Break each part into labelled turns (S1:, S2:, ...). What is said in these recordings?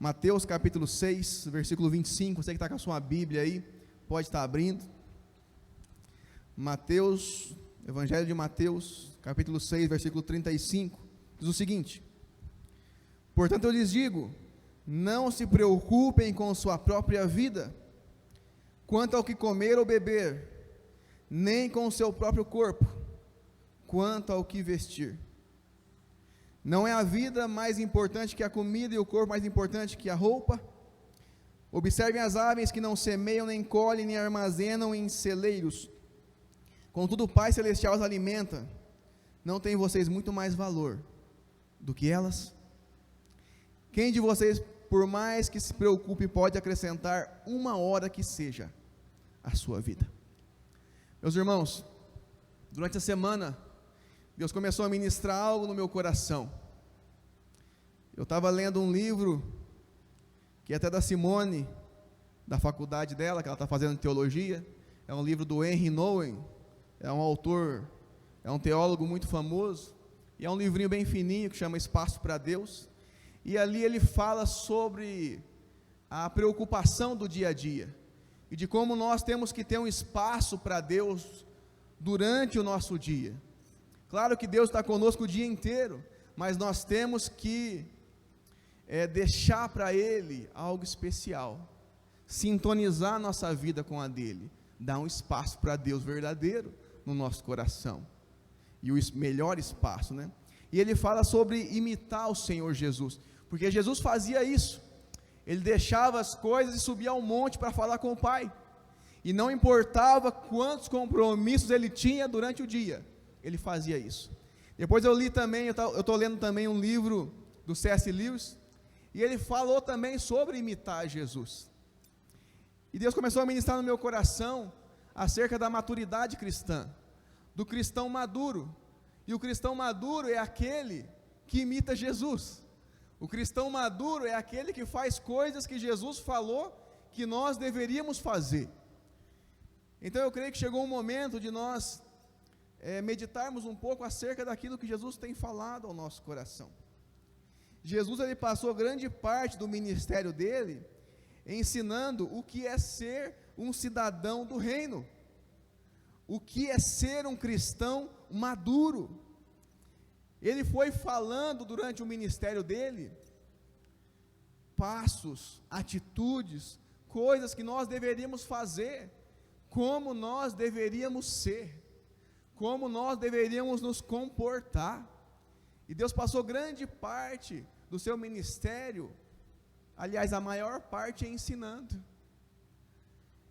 S1: Mateus capítulo 6, versículo 25, você que está com a sua Bíblia aí, pode estar abrindo. Mateus, Evangelho de Mateus, capítulo 6, versículo 35, diz o seguinte: portanto eu lhes digo, não se preocupem com sua própria vida, quanto ao que comer ou beber, nem com o seu próprio corpo, quanto ao que vestir. Não é a vida mais importante que a comida e o corpo mais importante que a roupa? Observem as aves que não semeiam, nem colhem, nem armazenam em celeiros, contudo o Pai Celestial as alimenta. Não tem vocês muito mais valor do que elas? Quem de vocês, por mais que se preocupe, pode acrescentar uma hora que seja à sua vida? Meus irmãos, durante a semana, Deus começou a ministrar algo no meu coração. Eu estava lendo um livro, que é até da Simone, da faculdade dela, que ela está fazendo teologia. É um livro do Henry Nouwen, é um autor, é um teólogo muito famoso, e é um livrinho bem fininho, que chama Espaço para Deus, e ali ele fala sobre a preocupação do dia a dia, e de como nós temos que ter um espaço para Deus durante o nosso dia. Claro que Deus está conosco o dia inteiro, mas nós temos que deixar para Ele algo especial, sintonizar nossa vida com a dEle, dar um espaço para Deus verdadeiro no nosso coração, e o melhor espaço, né? E ele fala sobre imitar o Senhor Jesus, porque Jesus fazia isso, ele deixava as coisas e subia ao monte para falar com o Pai, e não importava quantos compromissos ele tinha durante o dia, ele fazia isso. Depois eu li também, eu estou lendo também um livro do C.S. Lewis, e ele falou também sobre imitar Jesus, e Deus começou a ministrar no meu coração, acerca da maturidade cristã, do cristão maduro, e o cristão maduro é aquele que imita Jesus, o cristão maduro é aquele que faz coisas que Jesus falou, que nós deveríamos fazer. Então eu creio que chegou um momento de nós meditarmos um pouco acerca daquilo que Jesus tem falado ao nosso coração. Jesus, ele passou grande parte do ministério dele, ensinando o que é ser um cidadão do reino, o que é ser um cristão maduro. Ele foi falando durante o ministério dele, passos, atitudes, coisas que nós deveríamos fazer, como nós deveríamos ser, como nós deveríamos nos comportar. E Deus passou grande parte do seu ministério, aliás, a maior parte ensinando.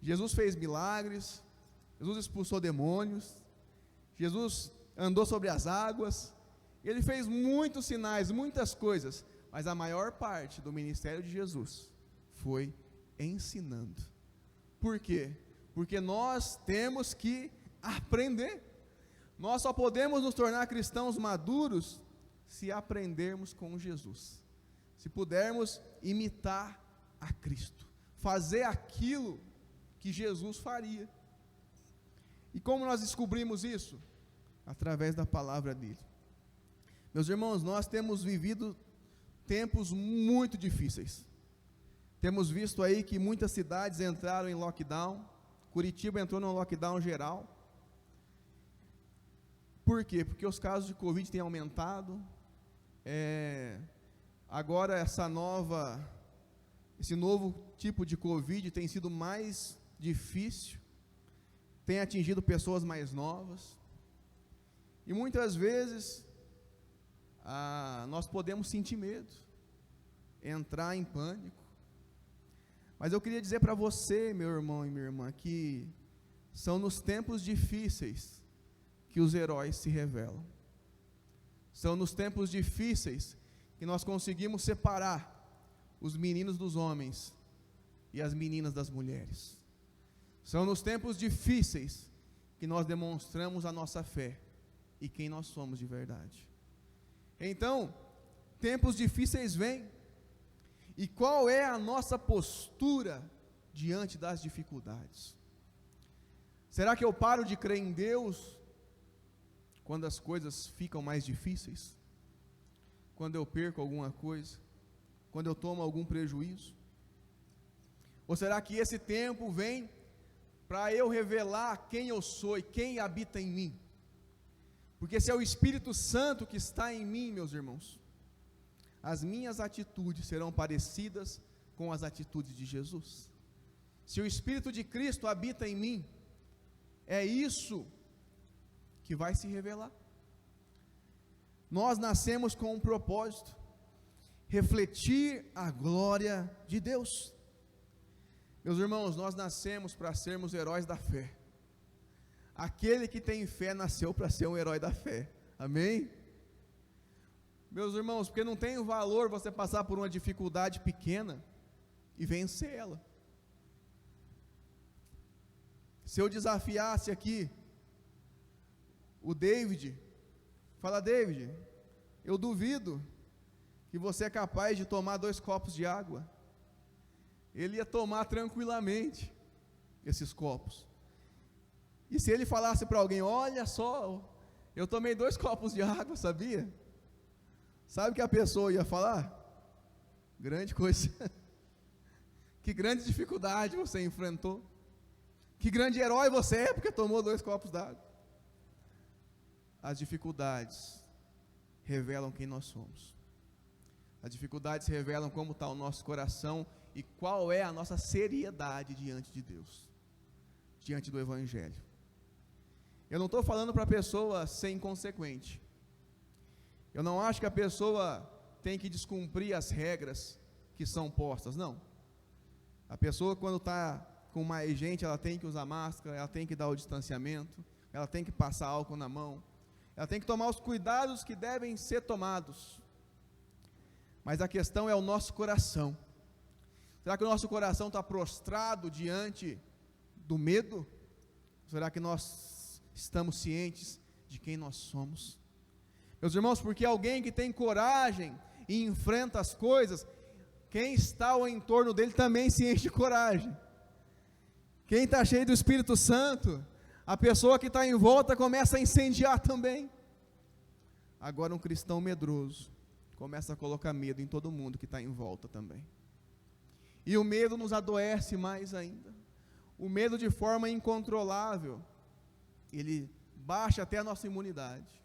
S1: Jesus fez milagres, Jesus expulsou demônios, Jesus andou sobre as águas, ele fez muitos sinais, muitas coisas, mas a maior parte do ministério de Jesus foi ensinando. Por quê? Porque nós temos que aprender. Nós só podemos nos tornar cristãos maduros se aprendermos com Jesus, se pudermos imitar a Cristo, fazer aquilo que Jesus faria. E como nós descobrimos isso? Através da palavra dele. Meus irmãos, nós temos vivido tempos muito difíceis. Temos visto aí que muitas cidades entraram em lockdown. Curitiba entrou no lockdown geral. Por quê? Porque os casos de Covid têm aumentado. Agora esse novo tipo de Covid tem sido mais difícil, tem atingido pessoas mais novas, e muitas vezes nós podemos sentir medo, entrar em pânico, mas eu queria dizer para você, meu irmão e minha irmã, que são nos tempos difíceis que os heróis se revelam, são nos tempos difíceis que nós conseguimos separar os meninos dos homens e as meninas das mulheres, são nos tempos difíceis que nós demonstramos a nossa fé e quem nós somos de verdade. Então, tempos difíceis vêm, e qual é a nossa postura diante das dificuldades? Será que eu paro de crer em Deus quando as coisas ficam mais difíceis? Quando eu perco alguma coisa? quando eu tomo algum prejuízo? Ou será que esse tempo vem para eu revelar quem eu sou e quem habita em mim? Porque se é o Espírito Santo que está em mim, meus irmãos, as minhas atitudes serão parecidas com as atitudes de Jesus. Se o Espírito de Cristo habita em mim, é isso que vai se revelar. Nós nascemos com um propósito: refletir a glória de Deus. Meus irmãos, nós nascemos para sermos heróis da fé. Aquele que tem fé nasceu para ser um herói da fé. Amém? Meus irmãos, porque não tem valor você passar por uma dificuldade pequena e vencer ela. Se eu desafiasse aqui o David, fala: David, eu duvido que você é capaz de tomar 2 copos de água. Ele ia tomar tranquilamente esses copos. E se ele falasse para alguém: olha só, eu tomei 2 copos de água, sabia? Sabe o que a pessoa ia falar? Grande coisa. Que grande dificuldade você enfrentou. Que grande herói você é porque tomou 2 copos d'água. As dificuldades revelam quem nós somos. As dificuldades revelam como está o nosso coração e qual é a nossa seriedade diante de Deus, diante do Evangelho. Eu não estou falando para a pessoa ser inconsequente. Eu não acho que a pessoa tem que descumprir as regras que são postas, não. A pessoa, quando está com mais gente, ela tem que usar máscara, ela tem que dar o distanciamento, ela tem que passar álcool na mão, ela tem que tomar os cuidados que devem ser tomados. Mas a questão é o nosso coração. Será que o nosso coração está prostrado diante do medo? Será que nós estamos cientes de quem nós somos? Meus irmãos, porque alguém que tem coragem e enfrenta as coisas, quem está ao entorno dele também se enche de coragem. Quem está cheio do Espírito Santo, a pessoa que está em volta começa a incendiar também. Agora um cristão medroso começa a colocar medo em todo mundo que está em volta também. E o medo nos adoece mais ainda. O medo, de forma incontrolável, ele baixa até a nossa imunidade.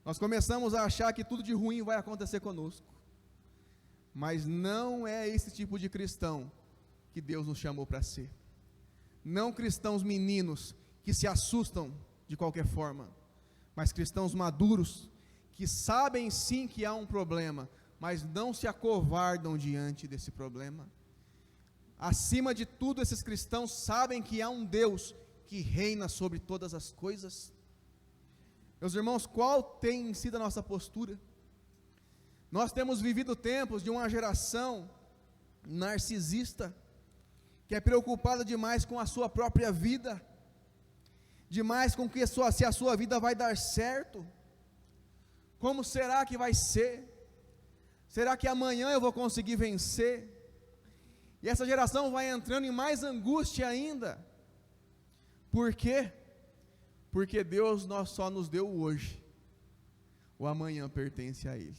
S1: Nós começamos a achar que tudo de ruim vai acontecer conosco. Mas não é esse tipo de cristão que Deus nos chamou para ser. Não cristãos meninos que se assustam de qualquer forma, mas cristãos maduros que sabem sim que há um problema, mas não se acovardam diante desse problema. Acima de tudo, esses cristãos sabem que há um Deus que reina sobre todas as coisas. Meus irmãos, qual tem sido a nossa postura? Nós temos vivido tempos de uma geração narcisista, que é preocupada demais com a sua própria vida, demais com que se a sua vida vai dar certo. Como será que vai ser? Será que amanhã eu vou conseguir vencer? E essa geração vai entrando em mais angústia ainda. Por quê? Porque Deus só nos deu o hoje. O amanhã pertence a Ele.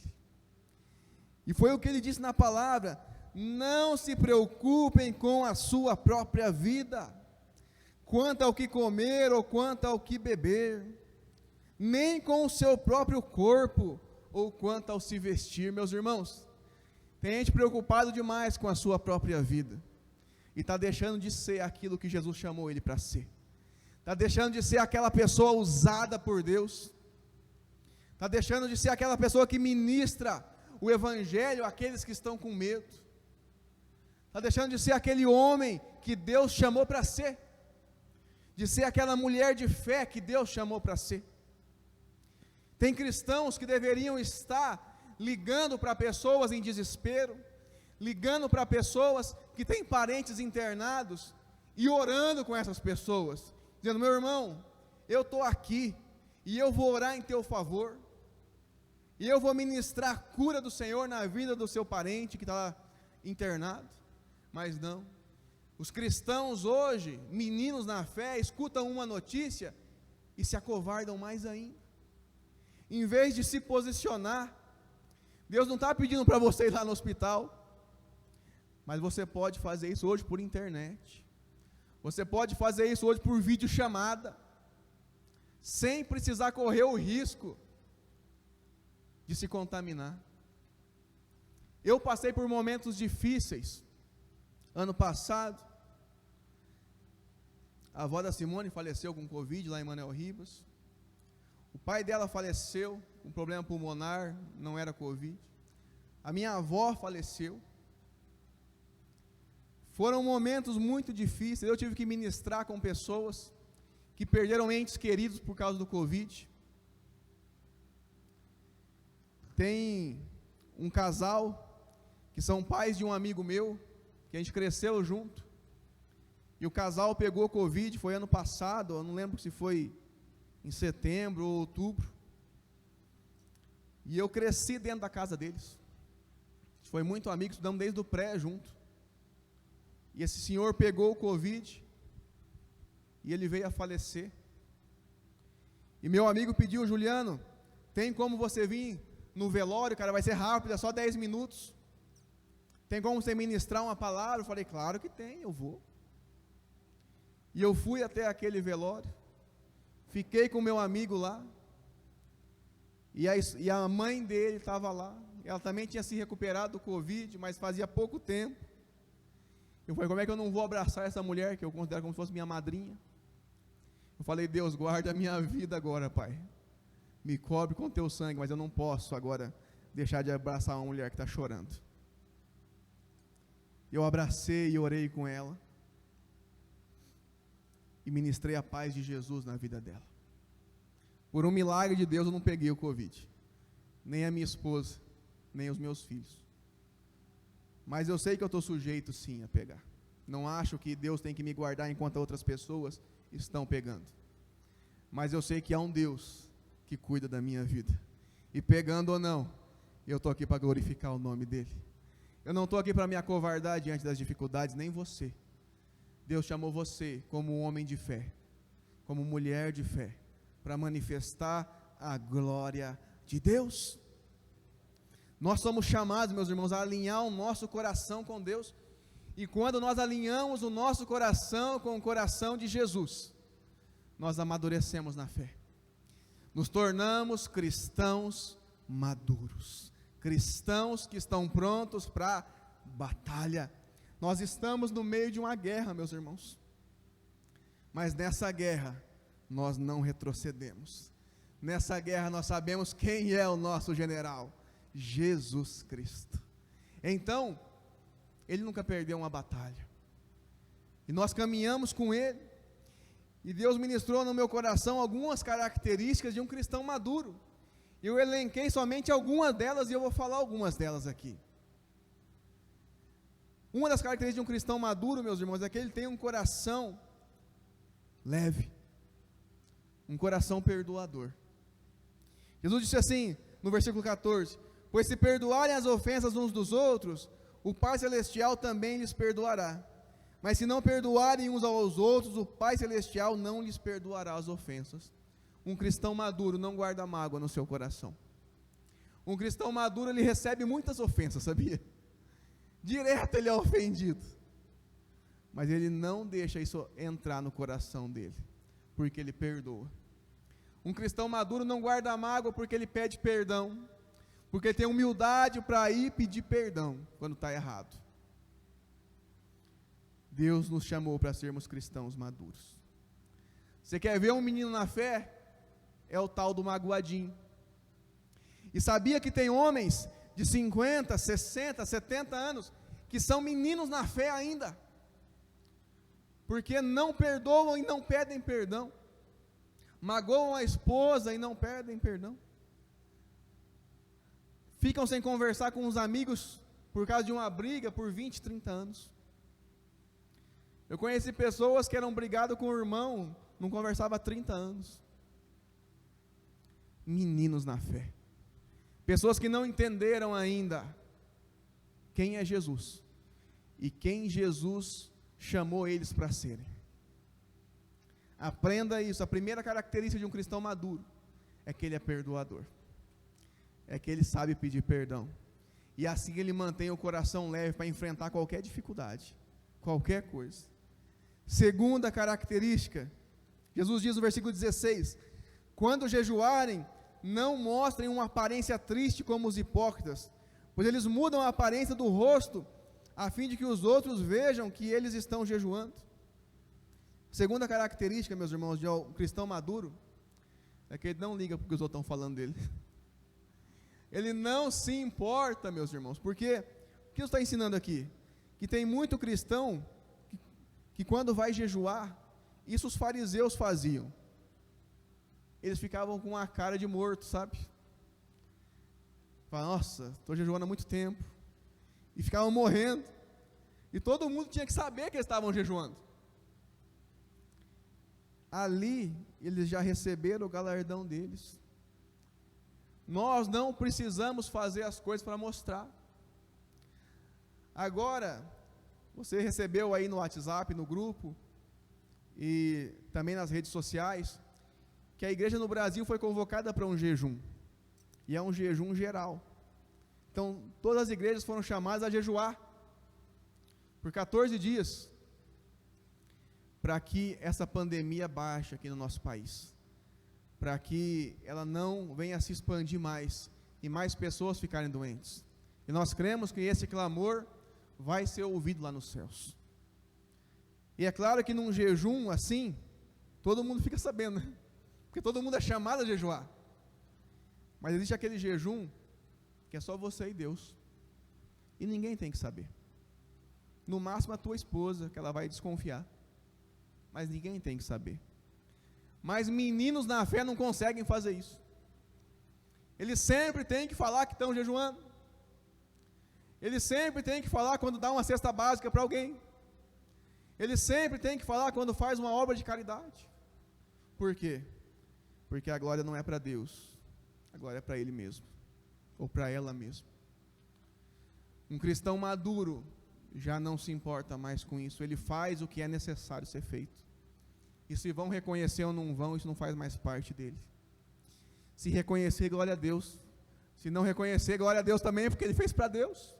S1: E foi o que Ele disse na palavra: não se preocupem com a sua própria vida, quanto ao que comer ou quanto ao que beber, nem com o seu próprio corpo, ou quanto ao se vestir. Meus irmãos, tem gente preocupado demais com a sua própria vida, e está deixando de ser aquilo que Jesus chamou ele para ser, está deixando de ser aquela pessoa usada por Deus, está deixando de ser aquela pessoa que ministra o Evangelho àqueles que estão com medo, está deixando de ser aquele homem que Deus chamou para ser, de ser aquela mulher de fé que Deus chamou para ser. Tem cristãos que deveriam estar ligando para pessoas em desespero, ligando para pessoas que têm parentes internados e orando com essas pessoas, dizendo: meu irmão, eu estou aqui e eu vou orar em teu favor, e eu vou ministrar a cura do Senhor na vida do seu parente que está lá internado. Mas não, os cristãos hoje, meninos na fé, escutam uma notícia e se acovardam mais ainda. Em vez de se posicionar, Deus não está pedindo para você ir lá no hospital, Mas você pode fazer isso hoje por internet. Você pode fazer isso hoje por videochamada, sem precisar correr o risco de se contaminar. Eu passei por momentos difíceis. Ano passado, a avó da Simone faleceu com Covid lá em Manuel Ribas. O pai dela faleceu com problema pulmonar, não era Covid. A minha avó faleceu. Foram momentos muito difíceis. Eu tive que ministrar com pessoas que perderam entes queridos por causa do Covid. Tem um casal que são pais de um amigo meu, que a gente cresceu junto, e o casal pegou Covid, foi ano passado, eu não lembro se foi em setembro ou outubro, e eu cresci dentro da casa deles, a gente foi muito amigo, estudamos desde o pré junto, e esse senhor pegou o Covid, e ele veio a falecer, e meu amigo pediu: Juliano, tem como você vir no velório, cara, vai ser rápido, é só 10 minutos, tem como você ministrar uma palavra? Eu falei: claro que tem, eu vou. E eu fui até aquele velório, fiquei com meu amigo lá, e a mãe dele estava lá, ela também tinha se recuperado do Covid, mas fazia pouco tempo. Eu falei: como é que eu não vou abraçar essa mulher, que eu considero como se fosse minha madrinha? Eu falei: Deus, guarda a minha vida agora, Pai, me cobre com teu sangue, mas eu não posso agora deixar de abraçar uma mulher que está chorando. Eu abracei e orei com ela, e ministrei a paz de Jesus na vida dela. Por um milagre de Deus eu não peguei o Covid, nem a minha esposa, nem os meus filhos, mas eu sei que eu estou sujeito sim a pegar. Não acho que Deus tem que me guardar enquanto outras pessoas estão pegando, mas eu sei que há um Deus que cuida da minha vida, e pegando ou não, eu estou aqui para glorificar o nome dEle. Eu não estou aqui para me acovardar diante das dificuldades, nem você. Deus chamou você como um homem de fé, como mulher de fé, para manifestar a glória de Deus. Nós somos chamados, meus irmãos, a alinhar o nosso coração com Deus, e quando nós alinhamos o nosso coração com o coração de Jesus, nós amadurecemos na fé, nos tornamos cristãos maduros, cristãos que estão prontos para batalha. Nós estamos no meio de uma guerra, meus irmãos, mas nessa guerra nós não retrocedemos. Nessa guerra nós sabemos quem é o nosso general: Jesus Cristo. Então, Ele nunca perdeu uma batalha, e nós caminhamos com Ele, e Deus ministrou no meu coração algumas características de um cristão maduro. Eu elenquei somente algumas delas, e eu vou falar algumas delas aqui. Uma das características de um cristão maduro, meus irmãos, é que ele tem um coração leve, um coração perdoador. Jesus disse assim, no versículo 14: pois se perdoarem as ofensas uns dos outros, o Pai Celestial também lhes perdoará. Mas se não perdoarem uns aos outros, o Pai Celestial não lhes perdoará as ofensas. Um cristão maduro não guarda mágoa no seu coração. Um cristão maduro, ele recebe muitas ofensas, sabia? Direto ele é ofendido, mas ele não deixa isso entrar no coração dele, porque ele perdoa. Um cristão maduro não guarda mágoa, porque ele pede perdão, porque ele tem humildade para ir pedir perdão quando está errado. Deus nos chamou para sermos cristãos maduros. Você quer ver um menino na fé? É o tal do magoadinho. E sabia que tem homens de 50, 60, 70 anos que são meninos na fé ainda, porque não perdoam e não pedem perdão, magoam a esposa e não pedem perdão, ficam sem conversar com os amigos por causa de uma briga por 20, 30 anos. Eu conheci pessoas que eram brigadas com o irmão, não conversava há 30 anos. Meninos na fé, pessoas que não entenderam ainda quem é Jesus e quem Jesus chamou eles para serem. Aprenda isso. A primeira característica de um cristão maduro é que ele é perdoador, é que ele sabe pedir perdão, e assim ele mantém o coração leve para enfrentar qualquer dificuldade, qualquer coisa. Segunda característica, Jesus diz no versículo 16: quando jejuarem, não mostrem uma aparência triste como os hipócritas, pois eles mudam a aparência do rosto, a fim de que os outros vejam que eles estão jejuando. Segunda característica, meus irmãos, de um cristão maduro, é que ele não liga porque os outros estão falando dele. Ele não se importa, meus irmãos, porque o que está ensinando aqui? Que tem muito cristão que quando vai jejuar, isso os fariseus faziam. Eles ficavam com a cara de morto, sabe? Falavam, nossa, estou jejuando há muito tempo. E ficavam morrendo. E todo mundo tinha que saber que eles estavam jejuando. Ali, eles já receberam o galardão deles. Nós não precisamos fazer as coisas para mostrar. Agora, você recebeu aí no WhatsApp, no grupo, e também nas redes sociais, que a igreja no Brasil foi convocada para um jejum, e é um jejum geral. Então, todas as igrejas foram chamadas a jejuar, por 14 dias, para que essa pandemia baixe aqui no nosso país, para que ela não venha a se expandir mais, e mais pessoas ficarem doentes. E nós cremos que esse clamor vai ser ouvido lá nos céus. E é claro que num jejum assim, todo mundo fica sabendo, né? Porque todo mundo é chamado a jejuar. Mas existe aquele jejum que é só você e Deus, e ninguém tem que saber. No máximo a tua esposa, que ela vai desconfiar, mas ninguém tem que saber. Mas meninos na fé não conseguem fazer isso. Eles sempre têm que falar que estão jejuando. Eles sempre têm que falar quando dá uma cesta básica para alguém. Eles sempre têm que falar quando faz uma obra de caridade. Por quê? Porque a glória não é para Deus, a glória é para ele mesmo, ou para ela mesma. Um cristão maduro já não se importa mais com isso, ele faz o que é necessário ser feito. E se vão reconhecer ou não vão, isso não faz mais parte dele. Se reconhecer, glória a Deus. Se não reconhecer, glória a Deus também, porque ele fez para Deus.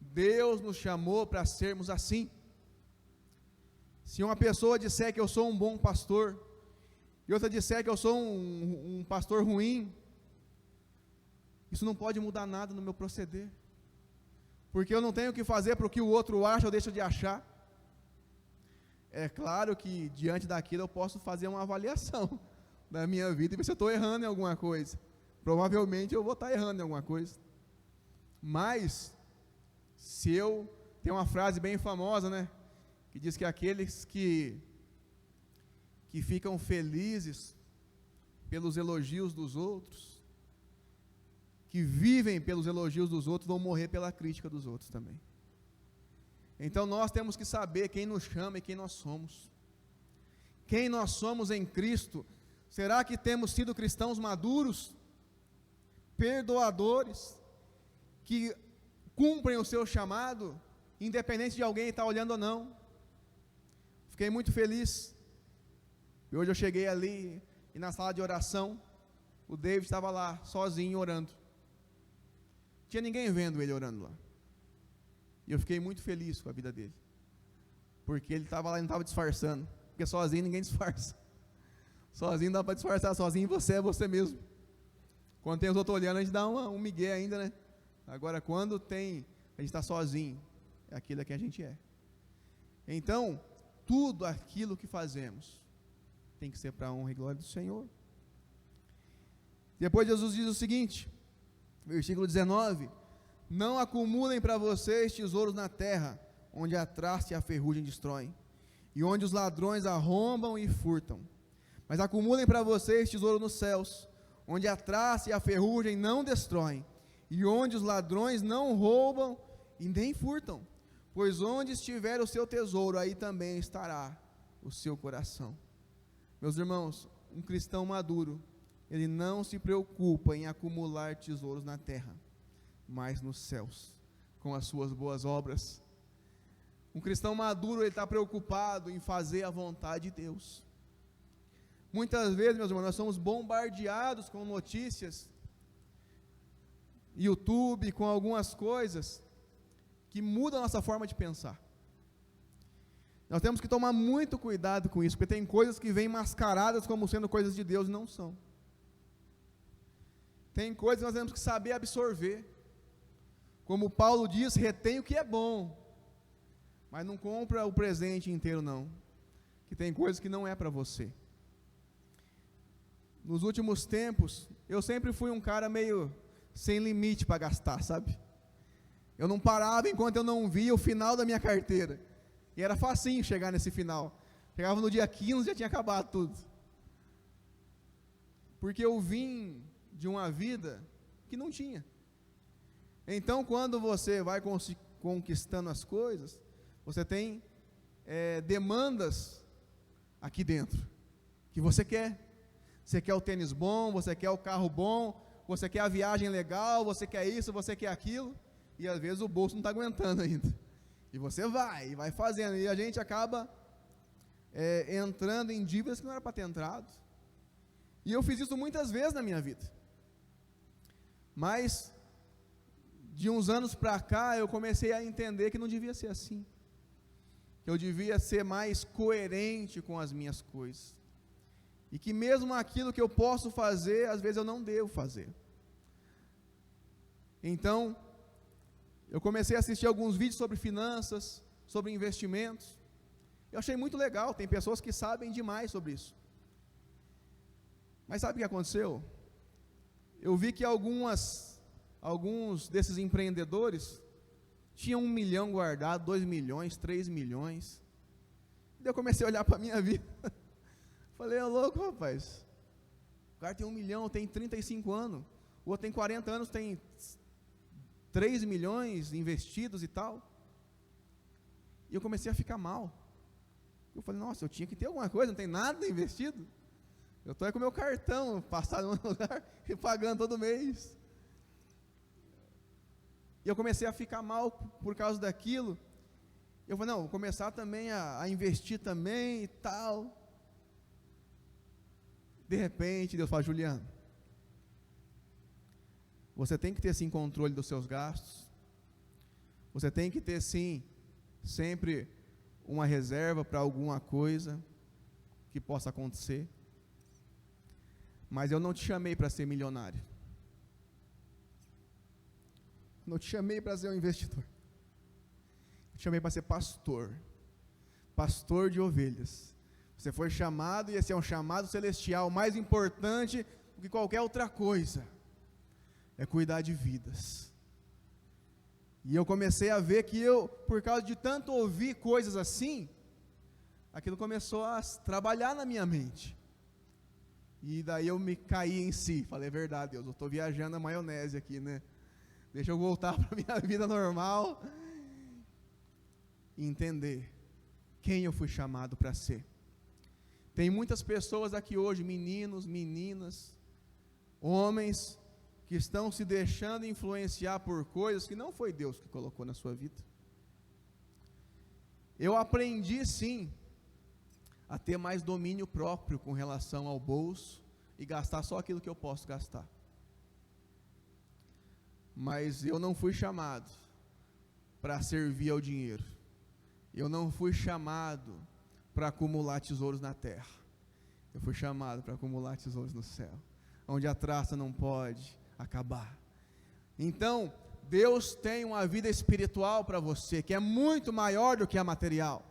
S1: Deus nos chamou para sermos assim. Se uma pessoa disser que eu sou um bom pastor, e outra disser que eu sou um pastor ruim, isso não pode mudar nada no meu proceder, porque eu não tenho que fazer para o que o outro acha ou deixa de achar. É claro que diante daquilo eu posso fazer uma avaliação da minha vida e ver se eu estou errando em alguma coisa. Provavelmente eu vou estar errando em alguma coisa, mas se eu, tem uma frase bem famosa, né, que diz que aqueles que ficam felizes pelos elogios dos outros, que vivem pelos elogios dos outros, vão morrer pela crítica dos outros também. Então nós temos que saber quem nos chama e quem nós somos. Quem nós somos em Cristo. Será que temos sido cristãos maduros, perdoadores, que cumprem o seu chamado, independente de alguém estar olhando ou não? Fiquei muito feliz. E hoje eu cheguei ali, e na sala de oração, o David estava lá, sozinho, orando. Não tinha ninguém vendo ele orando lá. E eu fiquei muito feliz com a vida dele. Porque ele estava lá e não estava disfarçando. Porque sozinho ninguém disfarça. Sozinho não dá para disfarçar, sozinho você é você mesmo. Quando tem os outros olhando, a gente dá um migué ainda, né? Agora, quando tem, a gente está sozinho, é aquilo que a gente é. Então, tudo aquilo que fazemos tem que ser para a honra e glória do Senhor. Depois Jesus diz o seguinte, versículo 19: não acumulem para vocês tesouros na terra, onde a traça e a ferrugem destroem, e onde os ladrões arrombam e furtam. Mas acumulem para vocês tesouro nos céus, onde a traça e a ferrugem não destroem, e onde os ladrões não roubam e nem furtam. Pois onde estiver o seu tesouro, aí também estará o seu coração. Meus irmãos, um cristão maduro, ele não se preocupa em acumular tesouros na terra, mas nos céus, com as suas boas obras. Um cristão maduro, ele está preocupado em fazer a vontade de Deus. Muitas vezes, meus irmãos, nós somos bombardeados com notícias YouTube, com algumas coisas que mudam a nossa forma de pensar. Nós temos que tomar muito cuidado com isso, porque tem coisas que vêm mascaradas como sendo coisas de Deus e não são. Tem coisas que nós temos que saber absorver. Como Paulo diz, retém o que é bom, mas não compra o presente inteiro não, que tem coisas que não é para você. Nos últimos tempos, eu sempre fui um cara meio sem limite para gastar, sabe? Eu não parava enquanto eu não via o final da minha carteira, e era facinho chegar nesse final. Chegava no dia 15, já tinha acabado tudo, porque eu vim de uma vida que não tinha. Então, quando você vai conquistando as coisas, você tem demandas aqui dentro, que você quer. Você quer o tênis bom, você quer o carro bom, você quer a viagem legal, você quer isso, você quer aquilo, e às vezes o bolso não está aguentando ainda. E você vai fazendo, e a gente acaba entrando em dívidas que não era para ter entrado. E eu fiz isso muitas vezes na minha vida. Mas de uns anos para cá, eu comecei a entender que não devia ser assim, que eu devia ser mais coerente com as minhas coisas, e que mesmo aquilo que eu posso fazer, às vezes eu não devo fazer. Então, eu comecei a assistir alguns vídeos sobre finanças, sobre investimentos. Eu achei muito legal, tem pessoas que sabem demais sobre isso. Mas sabe o que aconteceu? Eu vi que alguns desses empreendedores tinham 1 milhão guardado, 2 milhões, 3 milhões. Daí eu comecei a olhar para a minha vida. Falei, é louco, rapaz. O cara tem 1 milhão, tem 35 anos. O outro tem 40 anos, tem 3 milhões investidos e tal. E eu comecei a ficar mal. Eu falei, nossa, eu tinha que ter alguma coisa, não tem nada investido. Eu estou aí com o meu cartão, passado em um lugar e pagando todo mês. E eu comecei a ficar mal por causa daquilo. Eu falei, não, vou começar também a investir também e tal. De repente, Deus fala, Juliano, você tem que ter sim controle dos seus gastos. Você tem que ter sim, sempre uma reserva para alguma coisa que possa acontecer. Mas eu não te chamei para ser milionário. Não te chamei para ser um investidor. Eu te chamei para ser pastor. Pastor de ovelhas. Você foi chamado, e esse é um chamado celestial, mais importante do que qualquer outra coisa. É cuidar de vidas. E eu comecei a ver que por causa de tanto ouvir coisas assim, aquilo começou a trabalhar na minha mente. E daí eu me caí em si. Falei, é verdade, Deus, eu estou viajando a maionese aqui, né? Deixa eu voltar para a minha vida normal e entender quem eu fui chamado para ser. Tem muitas pessoas aqui hoje, meninos, meninas, homens, que estão se deixando influenciar por coisas que não foi Deus que colocou na sua vida. Eu aprendi sim a ter mais domínio próprio com relação ao bolso e gastar só aquilo que eu posso gastar. Mas eu não fui chamado para servir ao dinheiro. Eu não fui chamado para acumular tesouros na terra. Eu fui chamado para acumular tesouros no céu, onde a traça não pode acabar. Então, Deus tem uma vida espiritual para você, que é muito maior do que a material.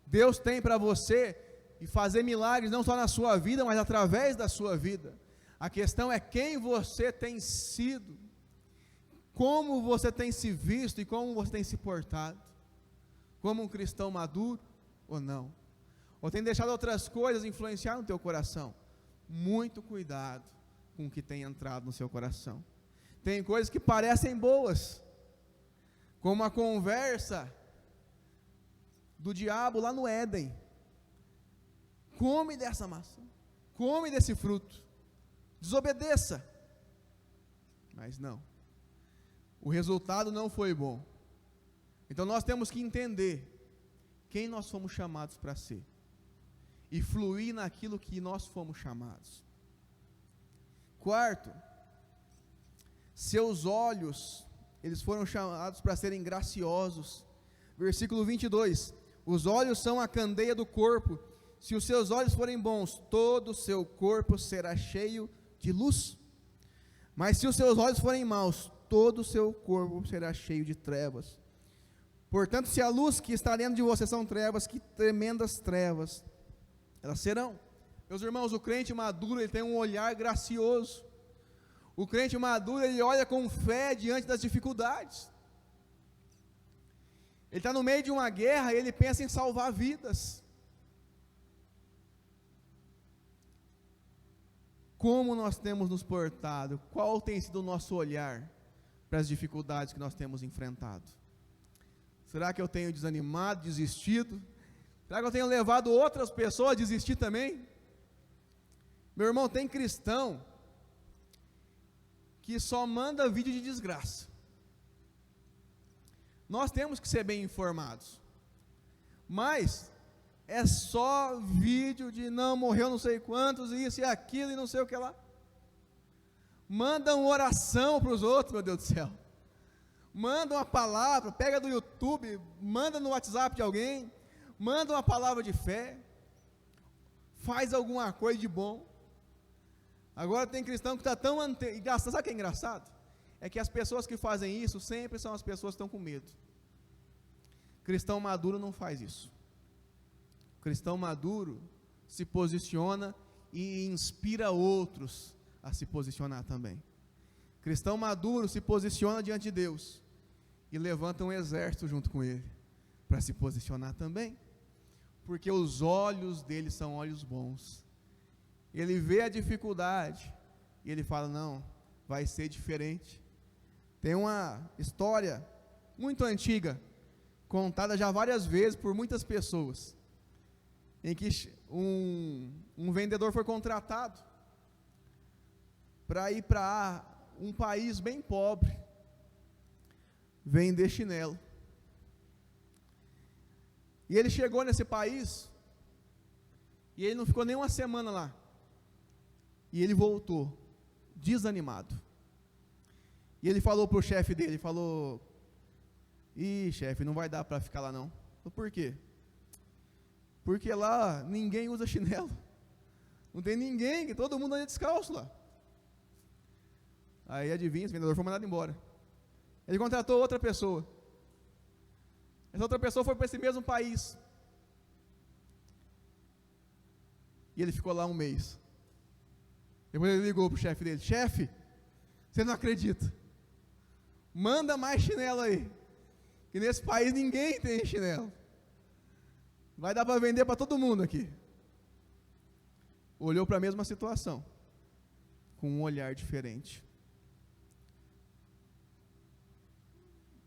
S1: Deus tem para você e fazer milagres não só na sua vida, mas através da sua vida. A questão é quem você tem sido, como você tem se visto e como você tem se portado, como um cristão maduro ou não, ou tem deixado outras coisas influenciar no teu coração. Muito cuidado com o que tem entrado no seu coração. Tem coisas que parecem boas, como a conversa do diabo lá no Éden. Come dessa maçã, come desse fruto, desobedeça. Mas não, o resultado não foi bom. Então nós temos que entender quem nós fomos chamados para ser e fluir naquilo que nós fomos chamados. Quarto, seus olhos, eles foram chamados para serem graciosos. Versículo 22, os olhos são a candeia do corpo, se os seus olhos forem bons, todo o seu corpo será cheio de luz, mas se os seus olhos forem maus, todo o seu corpo será cheio de trevas. Portanto, se a luz que está dentro de você são trevas, que tremendas trevas elas serão. Meus irmãos, o crente maduro, ele tem um olhar gracioso. O crente maduro, ele olha com fé diante das dificuldades. Ele está no meio de uma guerra e ele pensa em salvar vidas. Como nós temos nos portado? Qual tem sido o nosso olhar para as dificuldades que nós temos enfrentado? Será que eu tenho desanimado, desistido? Será que eu tenho levado outras pessoas a desistir também? Meu irmão, tem cristão que só manda vídeo de desgraça. Nós temos que ser bem informados, mas é só vídeo de não, morreu não sei quantos, isso e aquilo e não sei o que lá. Manda uma oração para os outros, meu Deus do céu. Manda uma palavra, pega do YouTube, manda no WhatsApp de alguém, manda uma palavra de fé, faz alguma coisa de bom. Agora tem cristão que está tão engraçado. Sabe o que é engraçado? É que as pessoas que fazem isso sempre são as pessoas que estão com medo. Cristão maduro não faz isso. Cristão maduro se posiciona e inspira outros a se posicionar também. Cristão maduro se posiciona diante de Deus e levanta um exército junto com ele para se posicionar também, porque os olhos dele são olhos bons. Ele vê a dificuldade e ele fala, não, vai ser diferente. Tem uma história muito antiga, contada já várias vezes por muitas pessoas, em que um vendedor foi contratado para ir para um país bem pobre, vender chinelo. E ele chegou nesse país, e ele não ficou nem uma semana lá, e ele voltou, desanimado. E ele falou para o chefe dele, ele falou, chefe, não vai dar para ficar lá não. Falei, por quê? Porque lá ninguém usa chinelo, não tem ninguém, todo mundo anda descalço lá. Aí adivinha, esse vendedor foi mandado embora. Ele contratou outra pessoa. Essa outra pessoa foi para esse mesmo país. E ele ficou lá um mês. Depois ele ligou para o chefe dele, chefe, você não acredita, manda mais chinelo aí, que nesse país ninguém tem chinelo, vai dar para vender para todo mundo aqui. Olhou para a mesma situação, com um olhar diferente.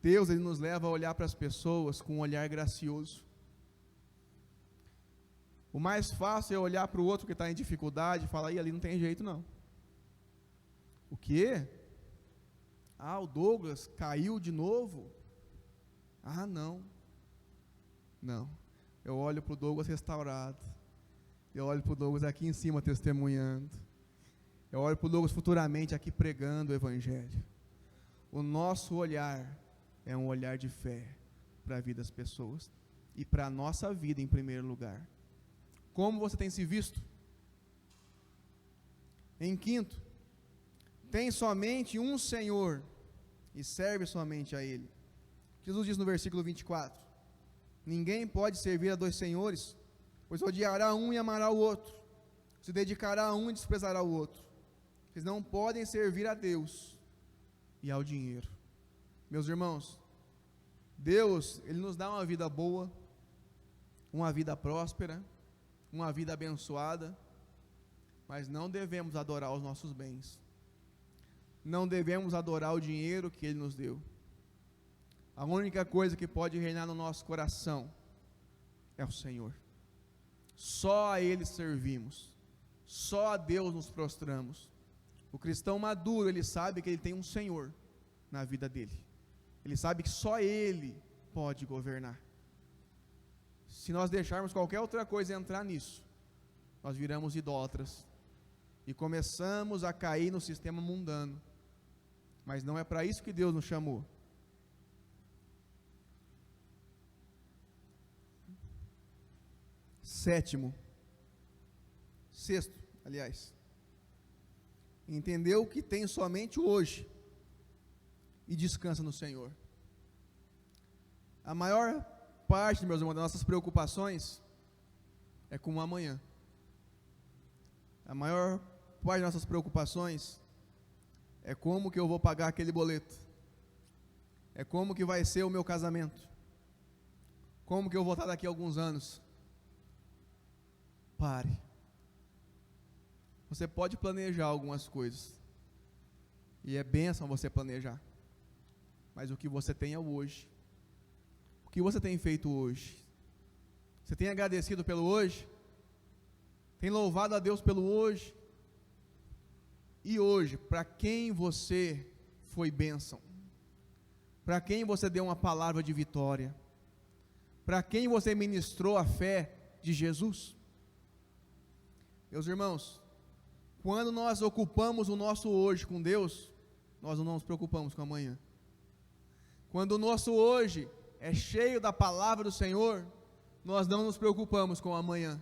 S1: Deus, Ele nos leva a olhar para as pessoas com um olhar gracioso. O mais fácil é olhar para o outro que está em dificuldade e falar, ali não tem jeito não. O quê? O Douglas caiu de novo? Não. Eu olho para o Douglas restaurado. Eu olho para o Douglas aqui em cima testemunhando. Eu olho para o Douglas futuramente aqui pregando o Evangelho. O nosso olhar é um olhar de fé para a vida das pessoas e para a nossa vida em primeiro lugar. Como você tem se visto? Em quinto, tem somente um Senhor e serve somente a Ele. Jesus diz no versículo 24, ninguém pode servir a dois senhores, pois odiará um e amará o outro, se dedicará a um e desprezará o outro. Vocês não podem servir a Deus e ao dinheiro. Meus irmãos, Deus, Ele nos dá uma vida boa, uma vida próspera, uma vida abençoada, mas não devemos adorar os nossos bens, não devemos adorar o dinheiro que Ele nos deu. A única coisa que pode reinar no nosso coração é o Senhor. Só a Ele servimos, só a Deus nos prostramos. O cristão maduro, ele sabe que ele tem um Senhor na vida dele, ele sabe que só Ele pode governar. Se nós deixarmos qualquer outra coisa entrar nisso, nós viramos idólatras e começamos a cair no sistema mundano. Mas não é para isso que Deus nos chamou. Sexto, entendeu que tem somente o hoje e descansa no Senhor. A maior parte, meus irmãos, das nossas preocupações é com o amanhã. A maior parte das nossas preocupações é como que eu vou pagar aquele boleto, é como que vai ser o meu casamento, como que eu vou estar daqui a alguns anos. Pare. Você pode planejar algumas coisas, e é bênção você planejar, mas o que você tem é o hoje. O que você tem feito hoje? Você tem agradecido pelo hoje? Tem louvado a Deus pelo hoje? E hoje, para quem você foi bênção? Para quem você deu uma palavra de vitória? Para quem você ministrou a fé de Jesus? Meus irmãos, quando nós ocupamos o nosso hoje com Deus, nós não nos preocupamos com amanhã. Quando o nosso hoje é cheio da palavra do Senhor, nós não nos preocupamos com amanhã.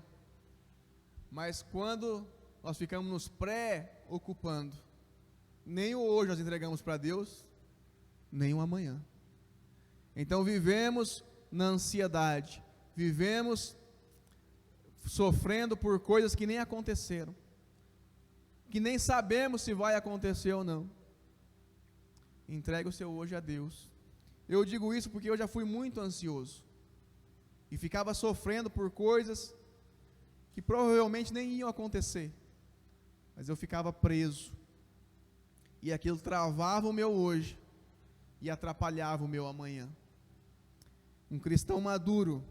S1: Mas quando nós ficamos nos preocupando, nem o hoje nós entregamos para Deus, nem o amanhã. Então vivemos na ansiedade, vivemos sofrendo por coisas que nem aconteceram, que nem sabemos se vai acontecer ou não. Entregue o seu hoje a Deus. Eu digo isso porque eu já fui muito ansioso e ficava sofrendo por coisas que provavelmente nem iam acontecer, mas eu ficava preso, e aquilo travava o meu hoje e atrapalhava o meu amanhã. Um cristão maduro,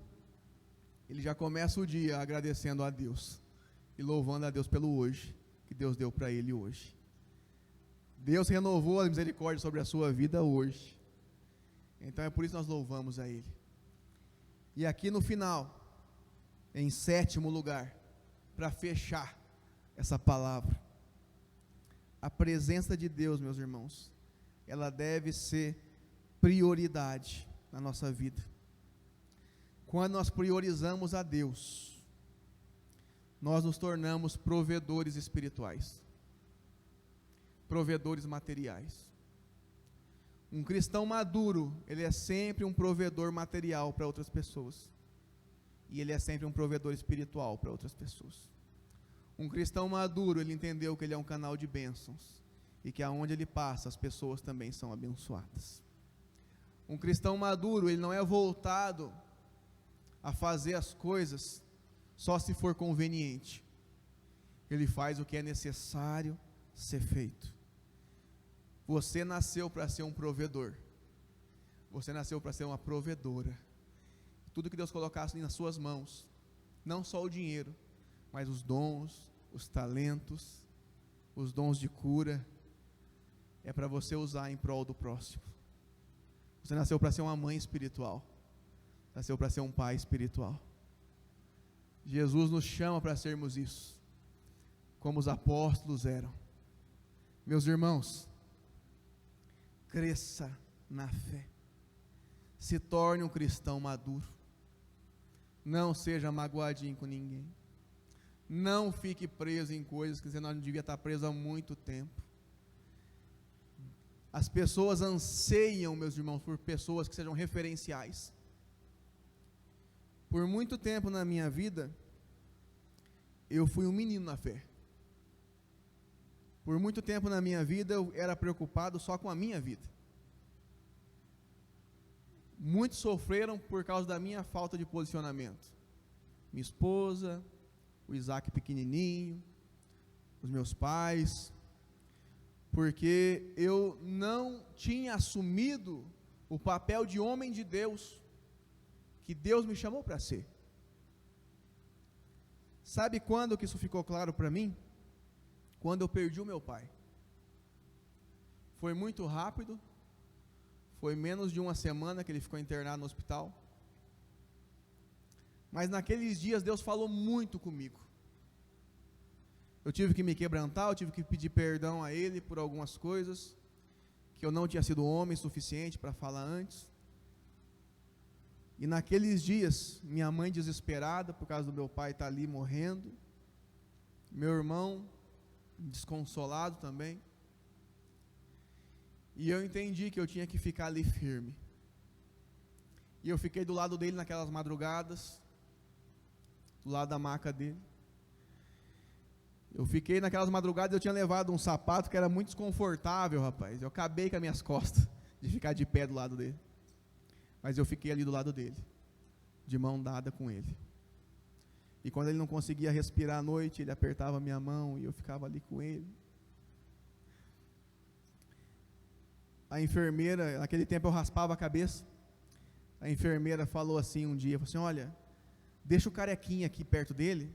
S1: ele já começa o dia agradecendo a Deus e louvando a Deus pelo hoje que Deus deu para ele hoje. Deus renovou a misericórdia sobre a sua vida hoje, então é por isso que nós louvamos a Ele. E aqui no final, em sétimo lugar, para fechar essa palavra, a presença de Deus, meus irmãos, ela deve ser prioridade na nossa vida. Quando nós priorizamos a Deus, nós nos tornamos provedores espirituais, provedores materiais. Um cristão maduro, ele é sempre um provedor material para outras pessoas, e ele é sempre um provedor espiritual para outras pessoas. Um cristão maduro, ele entendeu que ele é um canal de bênçãos, e que aonde ele passa, as pessoas também são abençoadas. Um cristão maduro, ele não é voltado a fazer as coisas só se for conveniente. Ele faz o que é necessário ser feito. Você nasceu para ser um provedor. Você nasceu para ser uma provedora. Tudo que Deus colocasse nas suas mãos, não só o dinheiro, mas os dons, os talentos, os dons de cura, é para você usar em prol do próximo. Você nasceu para ser uma mãe espiritual. Nasceu para ser um pai espiritual. Jesus nos chama para sermos isso, como os apóstolos eram. Meus irmãos, cresça na fé, se torne um cristão maduro, não seja magoadinho com ninguém, não fique preso em coisas que você não devia estar preso há muito tempo. As pessoas anseiam, meus irmãos, por pessoas que sejam referenciais. Por muito tempo na minha vida, eu fui um menino na fé. Por muito tempo na minha vida, eu era preocupado só com a minha vida. Muitos sofreram por causa da minha falta de posicionamento. Minha esposa, o Isaac pequenininho, os meus pais, porque eu não tinha assumido o papel de homem de Deus, que Deus me chamou para ser. Sabe quando que isso ficou claro para mim? Quando eu perdi o meu pai. Foi muito rápido, foi menos de uma semana que ele ficou internado no hospital, mas naqueles dias Deus falou muito comigo. Eu tive que me quebrantar, eu tive que pedir perdão a Ele por algumas coisas que eu não tinha sido homem suficiente para falar antes. E naqueles dias, minha mãe desesperada por causa do meu pai estar ali morrendo, meu irmão desconsolado também, e eu entendi que eu tinha que ficar ali firme. E eu fiquei do lado dele naquelas madrugadas, do lado da maca dele. Eu fiquei naquelas madrugadas, eu tinha levado um sapato que era muito desconfortável, rapaz. Eu acabei com as minhas costas de ficar de pé do lado dele. Mas eu fiquei ali do lado dele, de mão dada com ele. E quando ele não conseguia respirar à noite, ele apertava a minha mão e eu ficava ali com ele. A enfermeira, naquele tempo eu raspava a cabeça. A enfermeira falou assim um dia, falou assim: olha, deixa o carequinha aqui perto dele,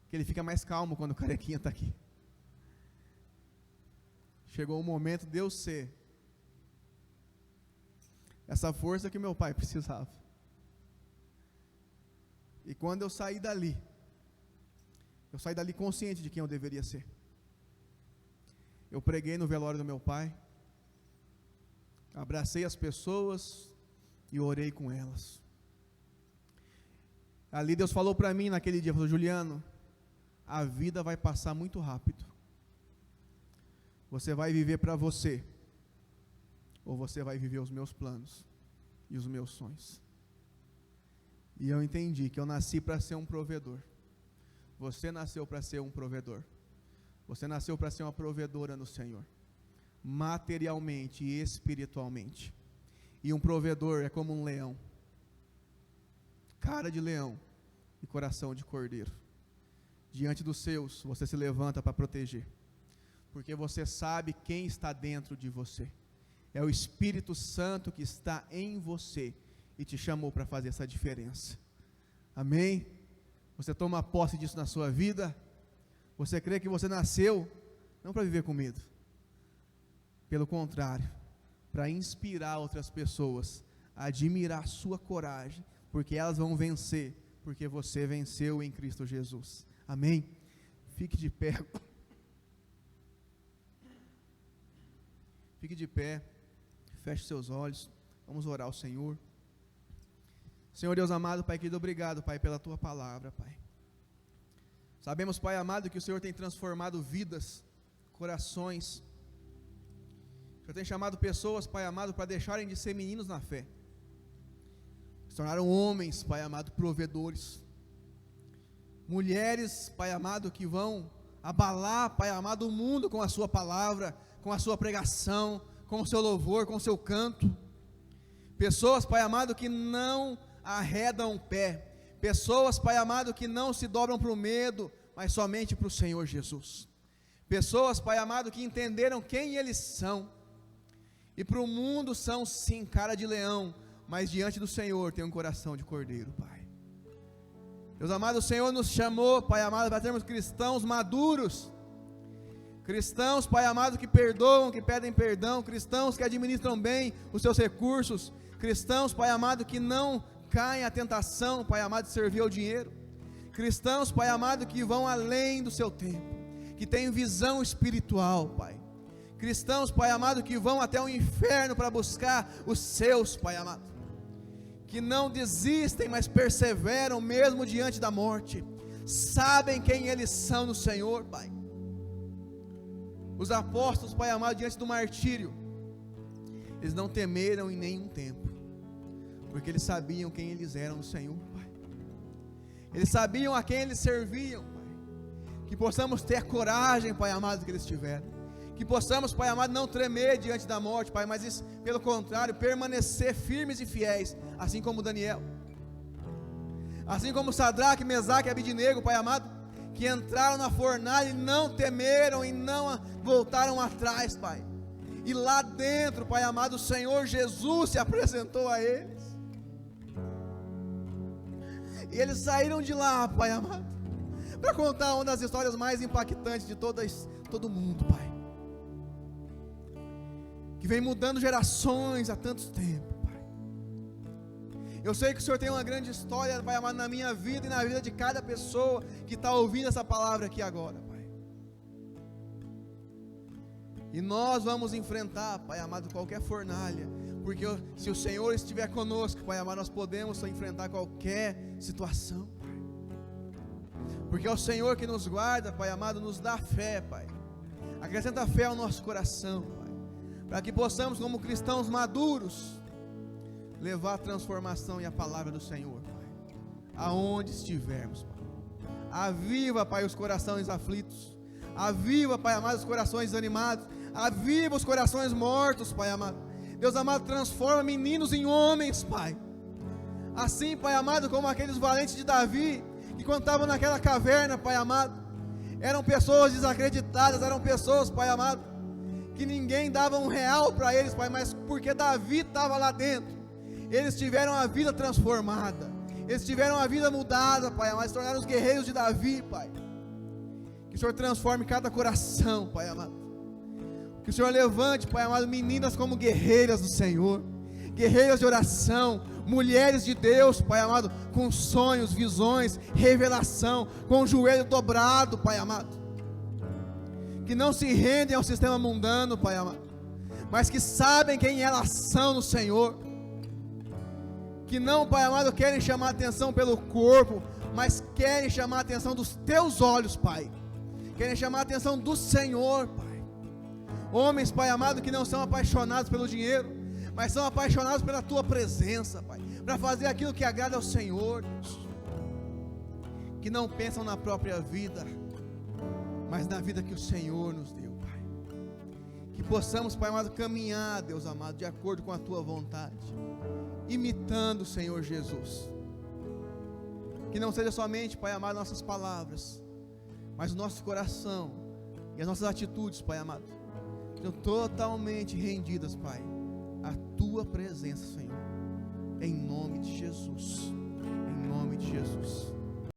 S1: que ele fica mais calmo quando o carequinha está aqui. Chegou o momento de eu ser essa força que meu pai precisava. E quando eu saí dali consciente de quem eu deveria ser. Eu preguei no velório do meu pai, abracei as pessoas e orei com elas. Ali Deus falou para mim naquele dia, falou: Juliano, a vida vai passar muito rápido. Você vai viver para você, ou você vai viver os meus planos e os meus sonhos. E eu entendi que eu nasci para ser um provedor. Você nasceu para ser um provedor. Você nasceu para ser uma provedora no Senhor, materialmente e espiritualmente. E um provedor é como um leão, cara de leão e coração de cordeiro. Diante dos seus, você se levanta para proteger, porque você sabe quem está dentro de você. É o Espírito Santo que está em você e te chamou para fazer essa diferença. Amém? Você toma posse disso na sua vida? Você crê que você nasceu não para viver com medo, pelo contrário, para inspirar outras pessoas a admirar a sua coragem, porque elas vão vencer, porque você venceu em Cristo Jesus. Amém? Fique de pé. Fique de pé. Feche seus olhos. Vamos orar ao Senhor. Senhor Deus amado, Pai querido, obrigado, Pai, pela Tua palavra, Pai. Sabemos, Pai amado, que o Senhor tem transformado vidas, corações. O Senhor tem chamado pessoas, Pai amado, para deixarem de ser meninos na fé. Se tornaram homens, Pai amado, provedores. Mulheres, Pai amado, que vão abalar, Pai amado, o mundo com a Sua palavra, com a Sua pregação, com o Seu louvor, com o Seu canto. Pessoas, Pai amado, que não arredam o pé. Pessoas, Pai amado, que não se dobram para o medo, mas somente para o Senhor Jesus. Pessoas, Pai amado, que entenderam quem eles são. E para o mundo são sim cara de leão, mas diante do Senhor tem um coração de cordeiro, Pai. Deus amado, o Senhor nos chamou, Pai amado, para termos cristãos maduros. Cristãos, Pai amado, que perdoam, que pedem perdão. Cristãos que administram bem os seus recursos. Cristãos, Pai amado, que não caem à tentação, Pai amado, de servir ao dinheiro. Cristãos, Pai amado, que vão além do seu tempo, que têm visão espiritual, Pai. Cristãos, Pai amado, que vão até o inferno para buscar os seus, Pai amado, que não desistem, mas perseveram mesmo diante da morte, sabem quem eles são no Senhor, Pai. Os apóstolos, Pai amado, diante do martírio, eles não temeram em nenhum tempo, porque eles sabiam quem eles eram no Senhor, Pai. Eles sabiam a quem eles serviam, Pai. Que possamos ter a coragem, Pai amado, que eles tiveram. Que possamos, Pai amado, não tremer diante da morte, Pai, mas pelo contrário, permanecer firmes e fiéis, assim como Daniel, assim como Sadraque, Mesaque e Abidnego, Pai amado, que entraram na fornalha e não temeram e não voltaram atrás, Pai. E lá dentro, Pai amado, o Senhor Jesus se apresentou a eles. E eles saíram de lá, Pai amado, para contar uma das histórias mais impactantes de todo mundo, Pai, que vem mudando gerações há tanto tempo, Pai. Eu sei que o Senhor tem uma grande história, Pai amado, na minha vida e na vida de cada pessoa que está ouvindo essa palavra aqui agora, Pai. E nós vamos enfrentar, Pai amado, qualquer fornalha, porque se o Senhor estiver conosco, Pai amado, nós podemos enfrentar qualquer situação, Pai. Porque é o Senhor que nos guarda, Pai amado, nos dá fé, Pai. Acrescenta fé ao nosso coração, Pai, para que possamos, como cristãos maduros, levar a transformação e a palavra do Senhor, Pai, aonde estivermos, Pai. Aviva, Pai, os corações aflitos. Aviva, Pai amado, os corações desanimados. Aviva os corações mortos, Pai amado. Deus amado, transforma meninos em homens, Pai. Assim, Pai amado, como aqueles valentes de Davi, que quando estavam naquela caverna, Pai amado, eram pessoas desacreditadas, eram pessoas, Pai amado, que ninguém dava R$1 para eles, Pai, mas porque Davi estava lá dentro, eles tiveram a vida transformada, eles tiveram a vida mudada, Pai amado, se tornaram os guerreiros de Davi, Pai. Que o Senhor transforme cada coração, Pai amado. Que o Senhor levante, Pai amado, meninas como guerreiras do Senhor, guerreiras de oração, mulheres de Deus, Pai amado, com sonhos, visões, revelação, com o joelho dobrado, Pai amado, que não se rendem ao sistema mundano, Pai amado, mas que sabem quem elas são no Senhor, que não, Pai amado, querem chamar a atenção pelo corpo, mas querem chamar a atenção dos Teus olhos, Pai, querem chamar a atenção do Senhor, Pai. Homens, Pai amado, que não são apaixonados pelo dinheiro, mas são apaixonados pela Tua presença, Pai, para fazer aquilo que agrada ao Senhor, Deus. Que não pensam na própria vida, mas na vida que o Senhor nos deu, Pai. Que possamos, Pai amado, caminhar, Deus amado, de acordo com a Tua vontade, imitando o Senhor Jesus. Que não seja somente, Pai amado, nossas palavras, mas o nosso coração e as nossas atitudes, Pai amado, sejam totalmente rendidas, Pai, à Tua presença, Senhor, em nome de Jesus.